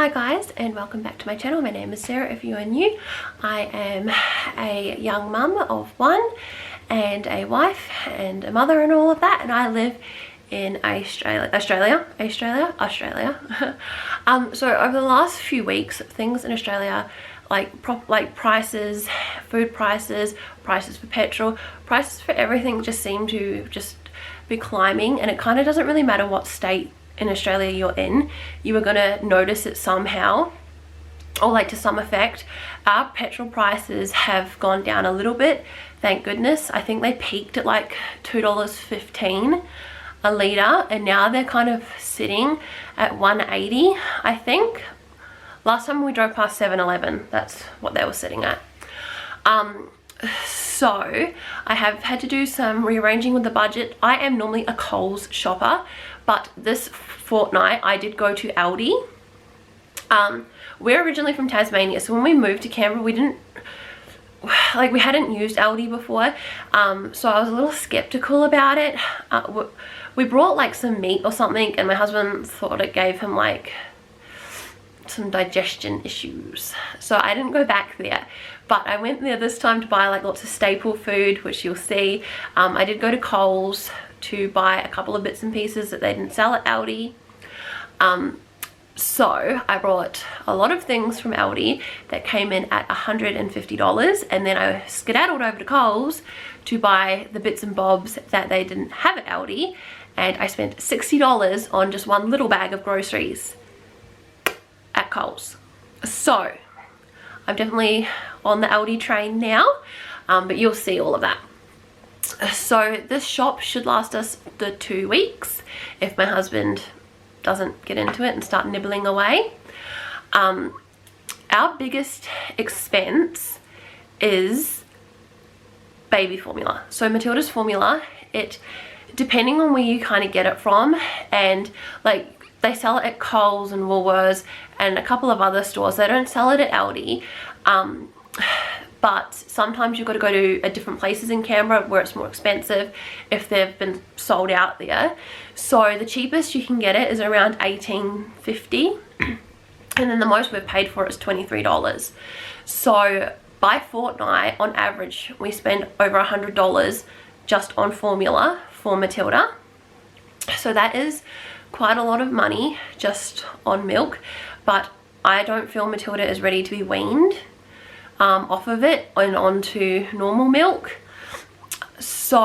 Hi guys, and welcome back to my channel. My name is Sarah if you are new. I am a young mum of one and a wife and a mother and all of that, and I live in Australia. So over the last few weeks, things in Australia like prices, food prices, prices for petrol, prices for everything just seem to just be climbing, and it kind of doesn't really matter what state in Australia you're in, you are going to notice it somehow, or like to some effect. Our petrol prices have gone down a little bit, thank goodness. I think they peaked at like $2.15 a litre, and now they're kind of sitting at $1.80, I think. Last time we drove past 7-Eleven, that's what they were sitting at. So I have had to do some rearranging with the budget. I am normally a Coles shopper, but this fortnight I did go to ALDI. We're originally from Tasmania, so when we moved to Canberra we hadn't used ALDI before, so I was a little skeptical about it. We brought like some meat or something, and my husband thought it gave him like some digestion issues, so I didn't go back there. But I went there this time to buy like lots of staple food, which you'll see. I did go to Coles to buy a couple of bits and pieces that they didn't sell at ALDI. So I brought a lot of things from ALDI that came in at $150, and then I skedaddled over to Coles to buy the bits and bobs that they didn't have at ALDI, and I spent $60 on just one little bag of groceries at Coles. So I'm definitely on the ALDI train now, but you'll see all of that. So this shop should last us the 2 weeks if my husband doesn't get into it and start nibbling away. Our biggest expense is baby formula. So Matilda's formula, depending on where you kind of get it from, and like they sell it at Coles and Woolworths and a couple of other stores. They don't sell it at ALDI, but sometimes you've got to go to different places in Canberra where it's more expensive if they've been sold out there. So the cheapest you can get it is around $18.50, and then the most we've paid for it is $23. So by fortnight, on average, we spend over $100 just on formula for Matilda. So that is quite a lot of money just on milk, but I don't feel Matilda is ready to be weaned off of it and onto normal milk. So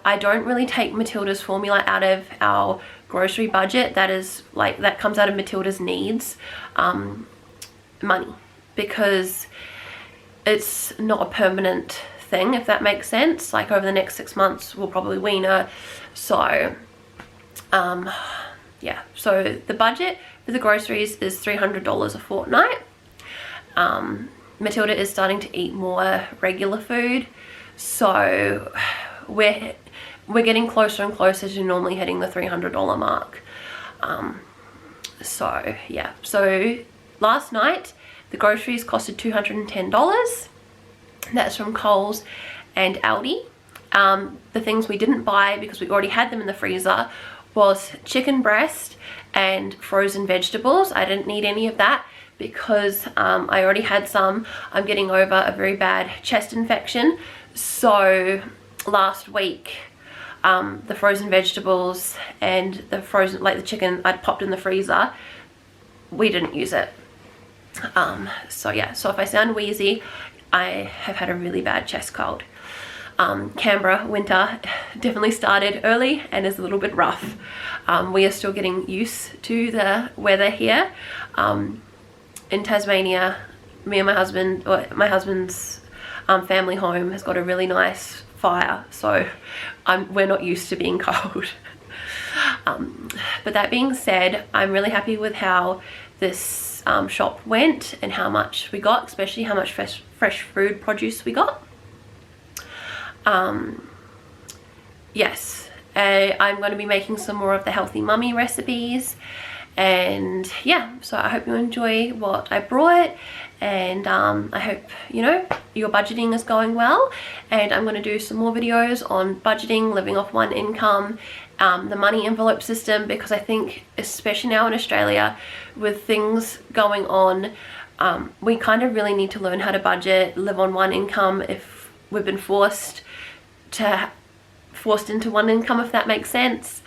I don't really take Matilda's formula out of our grocery budget. That comes out of Matilda's needs money, because it's not a permanent thing, if that makes sense. Like over the next 6 months we'll probably wean her. So yeah, so the budget for the groceries is $300 a fortnight. Matilda is starting to eat more regular food, so we're getting closer and closer to normally hitting the $300 mark. So yeah, so last night the groceries costed $210. That's from Coles and ALDI. The things we didn't buy because we already had them in the freezer was chicken breast and frozen vegetables. I didn't need any of that because I already had some. I'm getting over a very bad chest infection, so last week the frozen vegetables and the frozen, like the chicken, I'd popped in the freezer. We didn't use it. So yeah, so if I sound wheezy, I have had a really bad chest cold. Canberra winter definitely started early and is a little bit rough. We are still getting used to the weather here. In Tasmania, me and my husband's family home has got a really nice fire, so we're not used to being cold. But that being said, I'm really happy with how this shop went and how much we got, especially how much fresh food produce we got. Yes, I'm going to be making some more of the healthy mummy recipes, and yeah, so I hope you enjoy what I brought, and I hope your budgeting is going well, and I'm going to do some more videos on budgeting, living off one income, the money envelope system, because I think especially now in Australia with things going on, we kind of really need to learn how to budget, live on one income if we've been forced into one income, if that makes sense.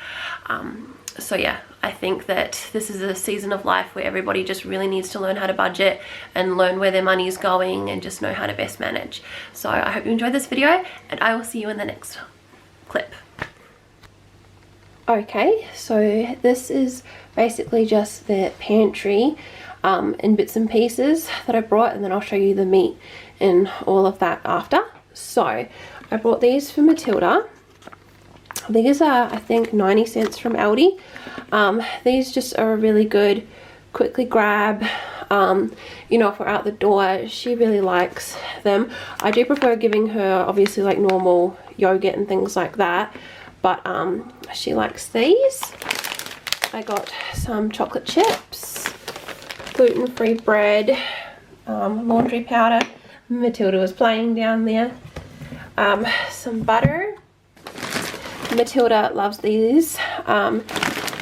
So yeah, I think that this is a season of life where everybody just really needs to learn how to budget and learn where their money is going and just know how to best manage. So I hope you enjoyed this video, and I will see you in the next clip. Okay, so this is basically just the pantry in bits and pieces that I brought, and then I'll show you the meat and all of that after. So I brought these for Matilda. These are, I think, 90 cents from Aldi. These just are a really good quickly grab. You know, if we're out the door, she really likes them. I do prefer giving her obviously like normal yogurt and things like that, but she likes these. I got some chocolate chips, gluten-free bread, laundry powder. Matilda was playing down there. Some butter. Matilda loves these.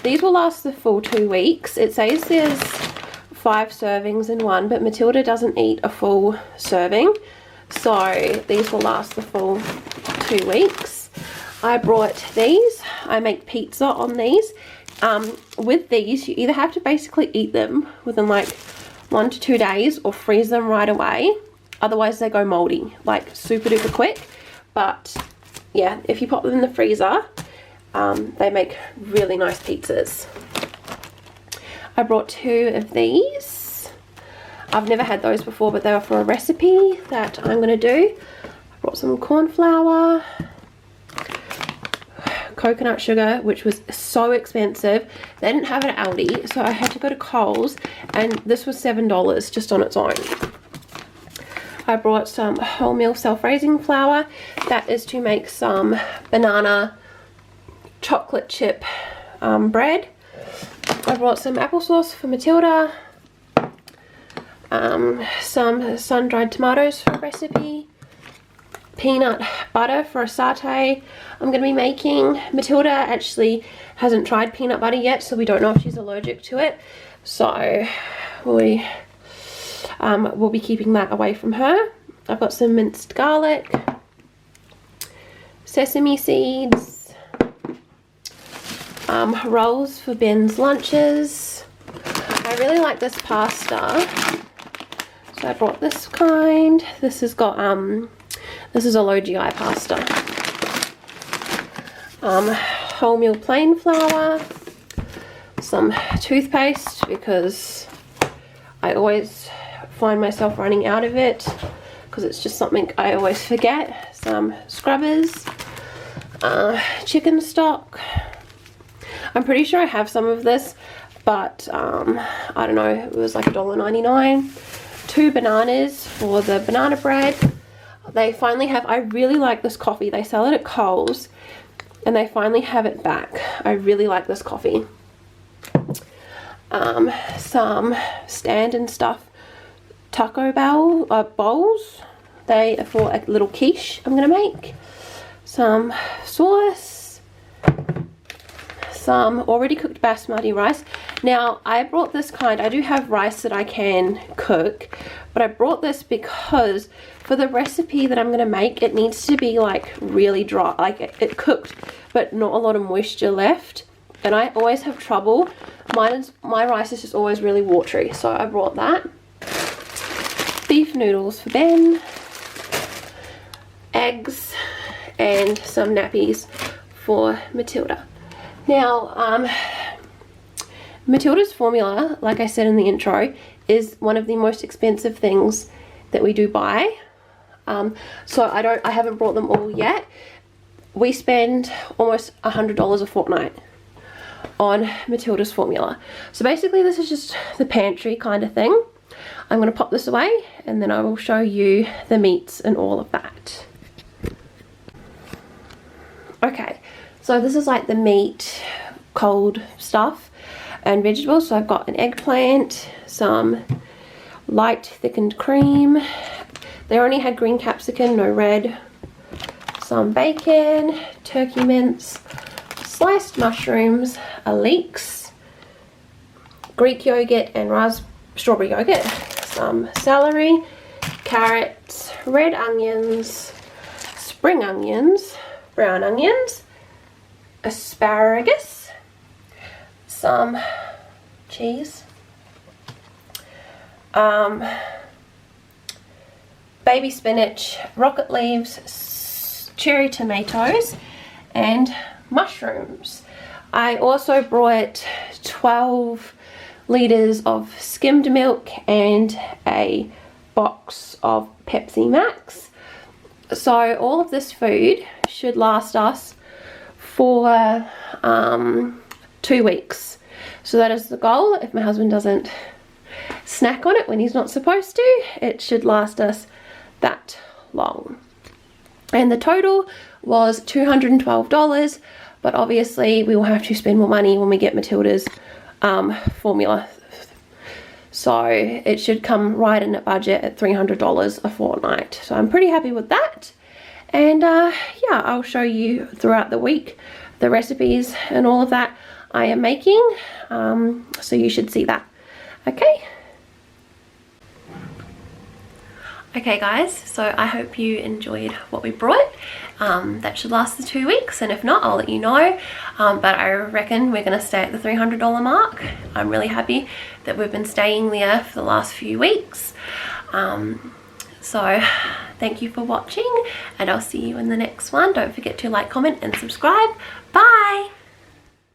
These will last the full 2 weeks. It says there's 5 servings in one, but Matilda doesn't eat a full serving, so these will last the full 2 weeks. I brought these. I make pizza on these. With these, you either have to basically eat them within like 1 to 2 days or freeze them right away. Otherwise they go moldy, like super duper quick. But yeah, if you pop them in the freezer, they make really nice pizzas. I brought 2 of these. I've never had those before, but they were for a recipe that I'm going to do. I brought some corn flour, coconut sugar, which was so expensive. They didn't have it at Aldi, so I had to go to Coles, and this was $7 just on its own. I brought some wholemeal self-raising flour. That is to make some banana chocolate chip bread. I brought some applesauce for Matilda, some sun-dried tomatoes for a recipe, peanut butter for a satay I'm going to be making. Matilda actually hasn't tried peanut butter yet, so we don't know if she's allergic to it, so we'll be keeping that away from her. I've got some minced garlic, sesame seeds, rolls for Ben's lunches. I really like this pasta, so I brought this kind. This has got this is a low GI pasta. Wholemeal plain flour, some toothpaste because I always find myself running out of it because it's just something I always forget. Some scrubbers, chicken stock. I'm pretty sure I have some of this, but I don't know, it was like $1.99. 2 bananas for the banana bread. They finally have, I really like this coffee. They sell it at Coles and they finally have it back. I really like this coffee. Some stand and stuff taco bowls. They are for a little quiche I'm gonna make. Some sauce, some already cooked basmati rice. Now I brought this kind. I do have rice that I can cook, but I brought this because for the recipe that I'm gonna make, it needs to be like really dry, like it cooked but not a lot of moisture left, and I always have trouble. My rice is just always really watery, so I brought that. Beef noodles for Ben, eggs, and some nappies for Matilda. Now, Matilda's formula, like I said in the intro, is one of the most expensive things that we do buy. So I haven't brought them all yet. We spend almost $100 a fortnight on Matilda's formula. So basically this is just the pantry kind of thing. I'm going to pop this away and then I will show you the meats and all of that. Okay, so this is like the meat, cold stuff and vegetables. So I've got an eggplant, some light thickened cream. They only had green capsicum, no red. Some bacon, turkey mince, sliced mushrooms, leeks, Greek yogurt and strawberry yogurt, some celery, carrots, red onions, spring onions, brown onions, asparagus, some cheese, baby spinach, rocket leaves, cherry tomatoes, and mushrooms. I also brought 12 litres of skimmed milk and a box of Pepsi Max. So all of this food should last us for 2 weeks. So that is the goal. If my husband doesn't snack on it when he's not supposed to, it should last us that long. And the total was $212, but obviously we will have to spend more money when we get Matilda's formula. So it should come right in at budget at $300 a fortnight. So I'm pretty happy with that. And yeah, I'll show you throughout the week the recipes and all of that I am making. So you should see that. Okay. Okay guys, so I hope you enjoyed what we brought. That should last the 2 weeks, and if not, I'll let you know. But I reckon we're going to stay at the $300 mark. I'm really happy that we've been staying there for the last few weeks. So thank you for watching, and I'll see you in the next one. Don't forget to like, comment and subscribe. Bye!